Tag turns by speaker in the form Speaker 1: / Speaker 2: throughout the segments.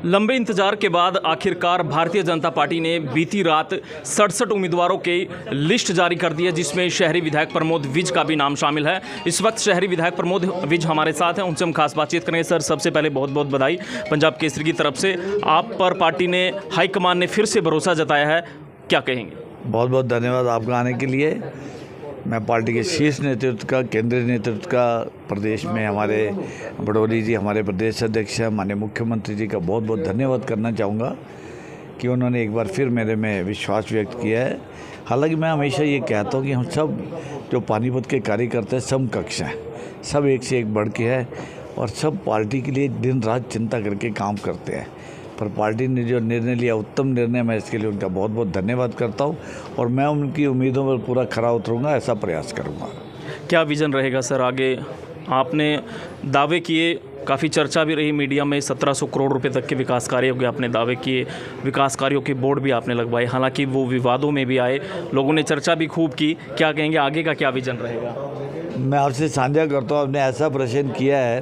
Speaker 1: लंबे इंतजार के बाद आखिरकार भारतीय जनता पार्टी ने बीती रात 67 उम्मीदवारों की लिस्ट जारी कर दी है, जिसमें शहरी विधायक प्रमोद विज का भी नाम शामिल है। इस वक्त शहरी विधायक प्रमोद विज हमारे साथ हैं, उनसे हम खास बातचीत करेंगे। सर, सबसे पहले बहुत बहुत बधाई पंजाब केसरी की तरफ से। आप पर पार्टी ने, हाईकमान ने फिर से भरोसा जताया है, क्या कहेंगे?
Speaker 2: बहुत बहुत धन्यवाद आपका आने के लिए। मैं पार्टी के शीर्ष नेतृत्व का, केंद्रीय नेतृत्व का, प्रदेश में हमारे बड़ौली जी हमारे प्रदेश अध्यक्ष हैं, माननीय मुख्यमंत्री जी का बहुत बहुत धन्यवाद करना चाहूँगा कि उन्होंने एक बार फिर मेरे में विश्वास व्यक्त किया है। हालांकि मैं हमेशा ये कहता हूँ कि हम सब जो पानीपत के कार्यकर्ता हैं समकक्ष हैं, सब एक से एक बढ़ के है और सब पार्टी के लिए दिन रात चिंता करके काम करते हैं। पर पार्टी ने जो निर्णय लिया, उत्तम निर्णय, मैं इसके लिए उनका बहुत बहुत धन्यवाद करता हूं और मैं उनकी उम्मीदों पर पूरा खरा उतरूंगा, ऐसा प्रयास करूंगा।
Speaker 1: क्या विज़न रहेगा सर आगे? आपने दावे किए, काफ़ी चर्चा भी रही मीडिया में, 1700 करोड़ रुपए तक के विकास कार्यों के आपने दावे किए, विकास कार्यों के बोर्ड भी आपने लगवाए, हालांकि वो विवादों में भी आए, लोगों ने चर्चा भी खूब की। क्या कहेंगे, आगे का क्या विज़न रहेगा?
Speaker 2: मैं आपसे साझा करता हूँ, आपने ऐसा प्रश्न किया है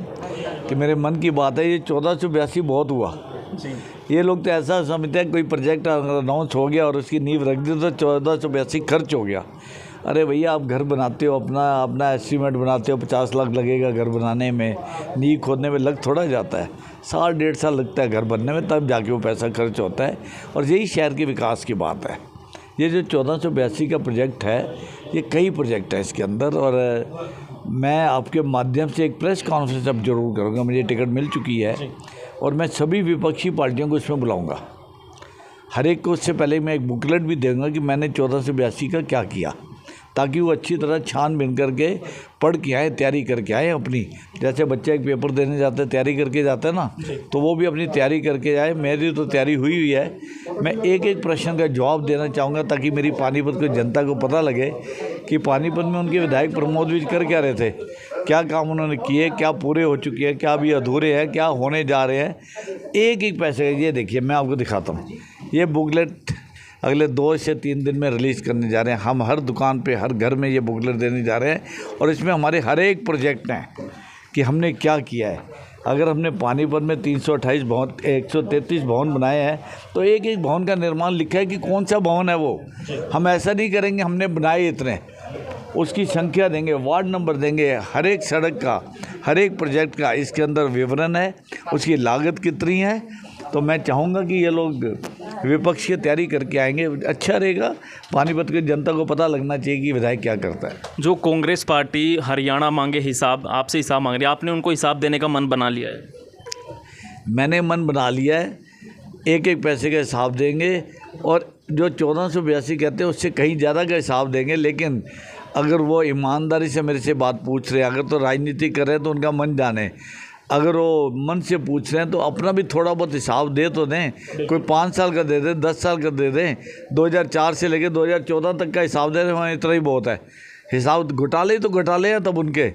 Speaker 2: कि मेरे मन की बात है। ये 1482 बहुत हुआ जी। ये लोग तो ऐसा समझते हैं कोई प्रोजेक्ट अनाउंस हो गया और उसकी नींव रख दी तो 1482 खर्च हो गया। अरे भैया, आप घर बनाते हो, अपना एस्टीमेट बनाते हो, 50 लाख लगेगा घर बनाने में, नींव खोदने में लग थोड़ा जाता है, साल 1.5 साल लगता है घर बनने में, तब जाके वो पैसा खर्च होता है। और यही शहर के विकास की बात है। ये जो 1482 का प्रोजेक्ट है, ये कई प्रोजेक्ट है इसके अंदर। और मैं आपके माध्यम से एक प्रेस कॉन्फ्रेंस अब जरूर करूँगा, मुझे टिकट मिल चुकी है और मैं सभी विपक्षी पार्टियों को इसमें बुलाऊंगा। हर एक को उससे पहले मैं एक बुकलेट भी दूंगा कि मैंने 1482 का क्या किया, ताकि वो अच्छी तरह छानबीन करके पढ़ के आए, तैयारी करके आए अपनी। जैसे बच्चे एक पेपर देने जाते हैं, तैयारी करके जाते हैं ना, तो वो भी अपनी तैयारी करके जाए। मेरी तो तैयारी हुई है। मैं एक एक प्रश्न का जवाब देना चाहूँगा ताकि मेरी पानीपत की जनता को पता लगे कि पानीपत में उनके विधायक प्रमोद विज कर क्या रहे थे, क्या काम उन्होंने किए, क्या पूरे हो चुके हैं, क्या अभी अधूरे हैं, क्या होने जा रहे हैं। एक एक पैसे का, ये देखिए मैं आपको दिखाता हूँ। ये बुकलेट अगले 2 से 3 दिन में रिलीज़ करने जा रहे हैं। हम हर दुकान पे, हर घर में ये बुकलेट देने जा रहे हैं और इसमें हमारे हर एक प्रोजेक्ट हैं कि हमने क्या किया है। अगर हमने पानीपत में 328 भवन, 133 भवन बनाए हैं, तो एक एक भवन का निर्माण लिखा है कि कौन सा भवन है वो। हम ऐसा नहीं करेंगे हमने बनाए इतने, उसकी संख्या देंगे, वार्ड नंबर देंगे, हर एक सड़क का, हर एक प्रोजेक्ट का इसके अंदर विवरण है, उसकी लागत कितनी है। तो मैं चाहूँगा कि ये लोग विपक्ष की तैयारी करके आएंगे, अच्छा रहेगा। पानीपत की जनता को पता लगना चाहिए कि विधायक क्या करता है।
Speaker 1: जो कांग्रेस पार्टी हरियाणा मांगे हिसाब, आपसे हिसाब मांग रही है, आपने उनको हिसाब देने का मन बना लिया है?
Speaker 2: मैंने मन बना लिया है, एक एक पैसे का हिसाब देंगे और जो 1482 कहते हैं उससे कहीं ज़्यादा का हिसाब देंगे। लेकिन अगर वो ईमानदारी से मेरे से बात पूछ रहे हैं, अगर तो राजनीति कर रहे हैं तो उनका मन जाने, अगर वो मन से पूछ रहे हैं तो अपना भी थोड़ा बहुत हिसाब दे तो दें। कोई 5 साल का दे दें, 10 साल का दे दें, 2004 से लेकर 2014 तक का हिसाब दे रहे हैं, इतना ही बहुत है। हिसाब घोटाले तो घोटाले हैं तब उनके,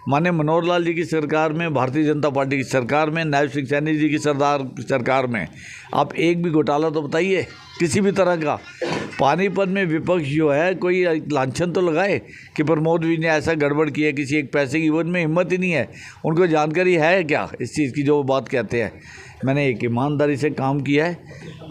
Speaker 2: माने मनोहर लाल जी की सरकार में, भारतीय जनता पार्टी की सरकार में, नायब सिंह सैनी जी की सरकार में, आप एक भी घोटाला तो बताइए किसी भी तरह का। पानीपत में विपक्ष जो है कोई लांछन तो लगाए कि प्रमोद विज ने ऐसा गड़बड़ किया किसी एक पैसे की, वो इनमें हिम्मत ही नहीं है। उनको जानकारी है क्या इस चीज़ की जो वो बात कहते हैं। मैंने एक ईमानदारी से काम किया है,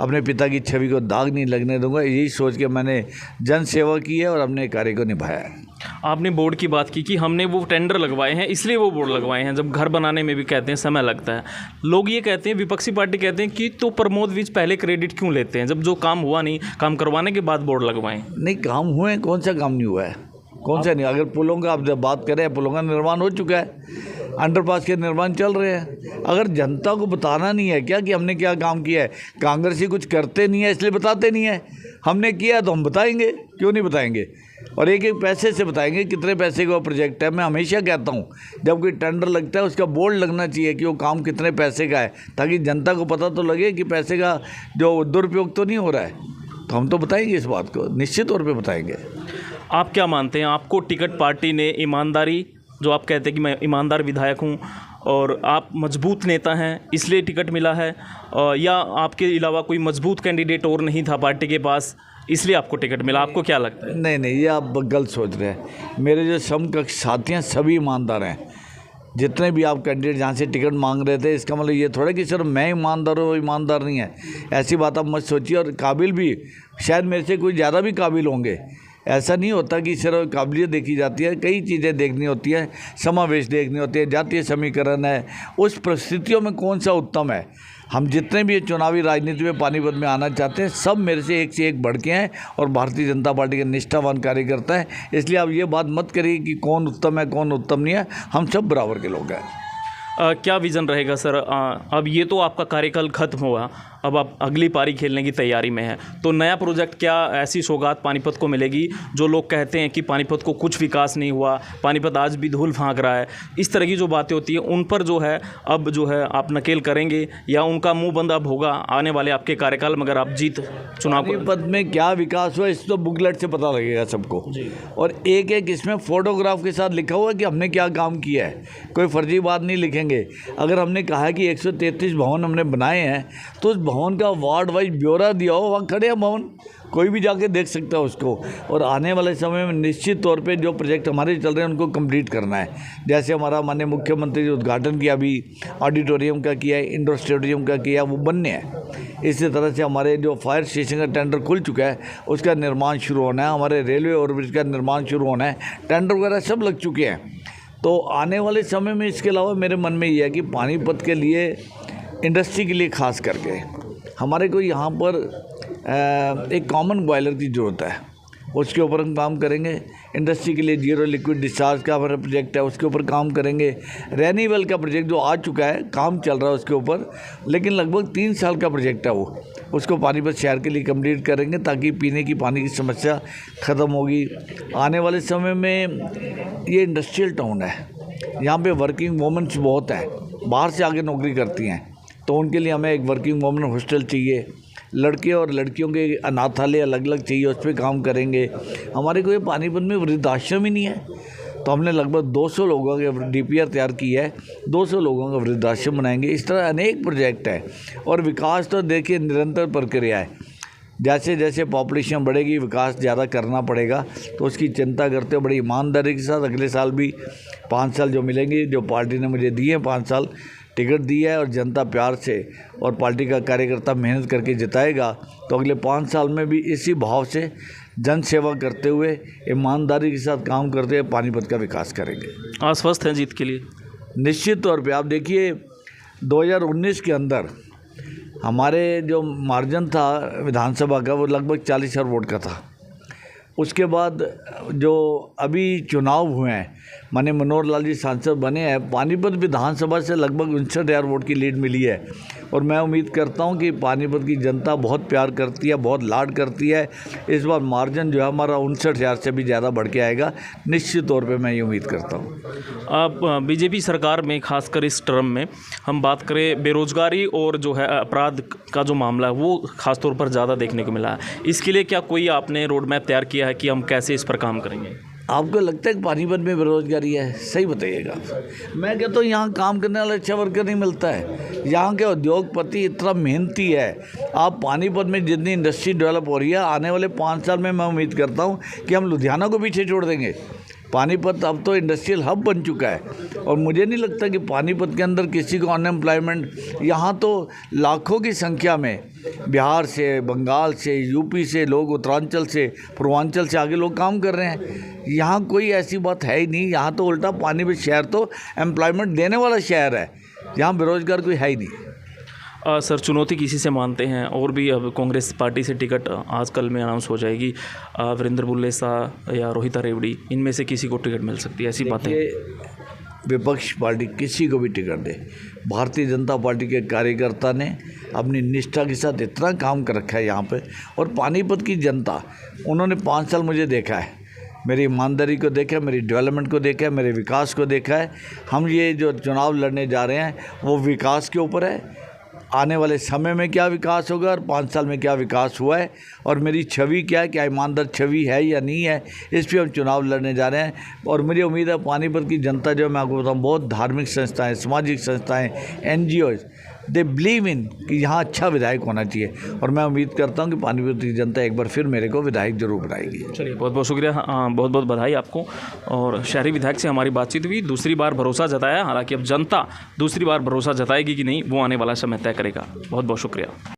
Speaker 2: अपने पिता की छवि को दाग नहीं लगने दूंगा, यही सोच के मैंने जन सेवा की है और अपने कार्य को निभाया है।
Speaker 1: आपने बोर्ड की बात की कि हमने वो टेंडर लगवाए हैं, इसलिए वो बोर्ड लगवाए हैं। जब घर बनाने में भी कहते हैं समय लगता है, लोग ये कहते हैं, विपक्षी पार्टी कहते हैं कि तो प्रमोद विज पहले क्रेडिट क्यों लेते हैं, जब जो काम हुआ नहीं, काम करवाने के बाद बोर्ड लगवाएं?
Speaker 2: नहीं, काम हुए, कौन सा काम नहीं हुआ है, कौन सा नहीं। अगर पुलों का आप जब बात करें, पुलों का निर्माण हो चुका है, अंडरपास के निर्माण चल रहे हैं। अगर जनता को बताना नहीं है क्या कि हमने क्या काम किया है, कांग्रेसी कुछ करते नहीं है इसलिए बताते नहीं है, हमने किया तो हम बताएंगे, क्यों नहीं बताएंगे। और एक एक पैसे से बताएंगे कितने पैसे का प्रोजेक्ट है। मैं हमेशा कहता हूँ जब कोई टेंडर लगता है उसका बोर्ड लगना चाहिए कि वो काम कितने पैसे का है, ताकि जनता को पता तो लगे कि पैसे का जो दुरुपयोग तो नहीं हो रहा है। तो हम तो बताएंगे इस बात को, निश्चित तौर पे बताएंगे।
Speaker 1: आप क्या मानते हैं, आपको टिकट पार्टी ने ईमानदारी, जो आप कहते हैं कि मैं ईमानदार विधायक हूं और आप मजबूत नेता हैं इसलिए टिकट मिला है, या आपके अलावा कोई मजबूत कैंडिडेट और नहीं था पार्टी के पास इसलिए आपको टिकट मिला? आपको क्या लगता है?
Speaker 2: नहीं, ये आप गलत सोच रहे हैं। मेरे जो समकक्ष साथी हैं सभी ईमानदार हैं, जितने भी आप कैंडिडेट जहाँ से टिकट मांग रहे थे, इसका मतलब ये थोड़ा कि सिर्फ मैं ईमानदार हूँ, वो ईमानदार नहीं है, ऐसी बात आप मत सोचिए। और काबिल भी शायद मेरे से कोई ज़्यादा भी काबिल होंगे, ऐसा नहीं होता कि सिर्फ काबिलियत देखी जाती है, कई चीज़ें देखनी होती है, समावेश देखनी होती है, जातीय समीकरण है, उस परिस्थितियों में कौन सा उत्तम है। हम जितने भी चुनावी राजनीति में पानीपत में आना चाहते हैं, सब मेरे से एक बढ़ के हैं और भारतीय जनता पार्टी के निष्ठावान कार्यकर्ता है। इसलिए आप ये बात मत करिए कि कौन उत्तम है कौन उत्तम नहीं है, हम सब बराबर के लोग हैं।
Speaker 1: क्या विज़न रहेगा सर? अब ये तो आपका कार्यकाल खत्म हुआ, अब आप अगली पारी खेलने की तैयारी में है, तो नया प्रोजेक्ट क्या ऐसी सौगात पानीपत को मिलेगी? जो लोग कहते हैं कि पानीपत को कुछ विकास नहीं हुआ, पानीपत आज भी धूल फांक रहा है, इस तरह की जो बातें होती हैं उन पर जो है अब जो है आप नकेल करेंगे या उनका मुंह बंद अब होगा आने वाले आपके कार्यकाल में अगर आप जीत चुनाव?
Speaker 2: पानीपत में क्या विकास हुआ इस तो बुकलेट से पता लगेगा सबको, और एक इसमें फोटोग्राफ के साथ लिखा हुआ है कि हमने क्या काम किया है, कोई फर्जी बात नहीं लिखेंगे। अगर हमने कहा है कि 133 भवन हमने बनाए हैं तो उस भवन का वार्ड वाइज ब्यौरा दिया हो, वहाँ खड़े हैं भवन, कोई भी जाके देख सकता है उसको। और आने वाले समय में निश्चित तौर पे जो प्रोजेक्ट हमारे चल रहे हैं उनको कंप्लीट करना है। जैसे हमारा माननीय मुख्यमंत्री ने उद्घाटन किया, अभी ऑडिटोरियम का किया है, इंडोर स्टेडियम का किया, वो बनने हैं। इसी तरह से हमारे जो फायर स्टेशन का टेंडर खुल चुका है उसका निर्माण शुरू होना है, हमारे रेलवे ओवरब्रिज का निर्माण शुरू होना है, टेंडर वगैरह सब लग चुके हैं। तो आने वाले समय में इसके अलावा मेरे मन में ये है कि पानीपत के लिए इंडस्ट्री के लिए खास करके हमारे को यहाँ पर एक कॉमन बॉयलर की ज़रूरत है, उसके ऊपर हम काम करेंगे। इंडस्ट्री के लिए जीरो लिक्विड डिस्चार्ज का हमारा प्रोजेक्ट है, उसके ऊपर काम करेंगे। रेनीवेल का प्रोजेक्ट जो आ चुका है, काम चल रहा है उसके ऊपर, लेकिन लगभग 3 साल का प्रोजेक्ट है वो, उसको पानीपत शहर के लिए कंप्लीट करेंगे ताकि पीने की पानी की समस्या ख़त्म होगी। आने वाले समय में ये इंडस्ट्रियल टाउन है, यहाँ पे वर्किंग वुमेन्स बहुत हैं, बाहर से आके नौकरी करती हैं, तो उनके लिए हमें एक वर्किंग वुमेन हॉस्टल चाहिए। लड़के और लड़कियों के अनाथालय अलग अलग चाहिए, उस पर काम करेंगे। हमारे को ये पानीपत में वृद्धाश्रम ही नहीं है, तो हमने लगभग 200 लोगों के डीपीआर तैयार की है, 200 लोगों का वृद्धाश्रम बनाएंगे। इस तरह अनेक प्रोजेक्ट है और विकास तो देखिए निरंतर प्रक्रिया है। जैसे जैसे पॉपुलेशन बढ़ेगी विकास ज़्यादा करना पड़ेगा, तो उसकी चिंता करते हुए बड़ी ईमानदारी के साथ अगले साल भी 5 साल जो मिलेंगे, जो पार्टी ने मुझे दिए 5 साल टिकट दिया है और जनता प्यार से और पार्टी का कार्यकर्ता मेहनत करके जिताएगा, तो अगले 5 साल में भी इसी भाव से जन सेवा करते हुए ईमानदारी के साथ काम करते हुए पानीपत का विकास करेंगे।
Speaker 1: आश्वस्त हैं जीत के लिए?
Speaker 2: निश्चित तौर पे। आप देखिए 2019 के अंदर हमारे जो मार्जिन था विधानसभा का वो लगभग 40,000 वोट का था। उसके बाद जो अभी चुनाव हुए हैं, माननीय मनोहर लाल जी सांसद बने हैं, पानीपत विधानसभा से लगभग 59,000 वोट की लीड मिली है। और मैं उम्मीद करता हूं कि पानीपत की जनता बहुत प्यार करती है, बहुत लाड करती है। इस बार मार्जिन जो है हमारा 59,000 से भी ज़्यादा बढ़ के आएगा, निश्चित तौर पे मैं ये उम्मीद करता हूँ।
Speaker 1: अब बीजेपी सरकार में खासकर इस टर्म में हम बात करें बेरोजगारी और जो है अपराध का जो मामला है वो खासतौर पर ज़्यादा देखने को मिला है। इसके लिए क्या कोई आपने रोड मैप तैयार किया है कि हम कैसे इस पर काम करेंगे?
Speaker 2: आपको लगता है कि पानीपत में बेरोजगारी है? सही बताइएगा। मैं कहता हूँ यहाँ काम करने वाला अच्छा वर्कर नहीं मिलता है। यहाँ के उद्योगपति इतना मेहनती है। आप पानीपत में जितनी इंडस्ट्री डेवलप हो रही है, आने वाले 5 साल में मैं उम्मीद करता हूँ कि हम लुधियाना को पीछे छोड़ देंगे। पानीपत अब तो इंडस्ट्रियल हब बन चुका है और मुझे नहीं लगता कि पानीपत के अंदर किसी को अनएम्प्लॉयमेंट, यहाँ तो लाखों की संख्या में बिहार से, बंगाल से, यूपी से लोग, उत्तरांचल से, पूर्वांचल से आगे लोग काम कर रहे हैं। यहाँ कोई ऐसी बात है ही नहीं। यहाँ तो उल्टा पानीपत शहर तो एम्प्लॉयमेंट देने वाला शहर है, यहाँ बेरोजगार कोई है ही नहीं।
Speaker 1: सर चुनौती किसी से मानते हैं? और भी अब कांग्रेस पार्टी से टिकट आजकल में अनाउंस हो जाएगी, वीरेंद्र बुल्ले शाह या रोहिता रेवड़ी, इनमें से किसी को टिकट मिल सकती है, ऐसी बातें?
Speaker 2: विपक्ष पार्टी किसी को भी टिकट दे, भारतीय जनता पार्टी के कार्यकर्ता ने अपनी निष्ठा के साथ इतना काम कर रखा है यहाँ पे। और पानीपत की जनता, उन्होंने 5 साल मुझे देखा है, मेरी ईमानदारी को देखा है, मेरी डेवलपमेंट को देखा है, मेरे विकास को देखा है। हम ये जो चुनाव लड़ने जा रहे हैं वो विकास के ऊपर है। आने वाले समय में क्या विकास होगा और 5 साल में क्या विकास हुआ है और मेरी छवि क्या है, क्या ईमानदार छवि है या नहीं है, इस पर हम चुनाव लड़ने जा रहे हैं। और मुझे उम्मीद है पानीपत की जनता जो मैं आपको बताऊँ, बहुत धार्मिक संस्थाएं, सामाजिक संस्थाएं, NGO दे बिलीव इन कि यहाँ अच्छा विधायक होना चाहिए और मैं उम्मीद करता हूँ कि पानीपत की जनता एक बार फिर मेरे को विधायक जरूर बनाएगी।
Speaker 1: चलिए बहुत बहुत शुक्रिया, बहुत बहुत बधाई आपको। और शहरी विधायक से हमारी बातचीत हुई, दूसरी बार भरोसा जताया, हालांकि अब जनता दूसरी बार भरोसा जताएगी कि नहीं वो आने वाला समय तय करेगा। बहुत बहुत शुक्रिया।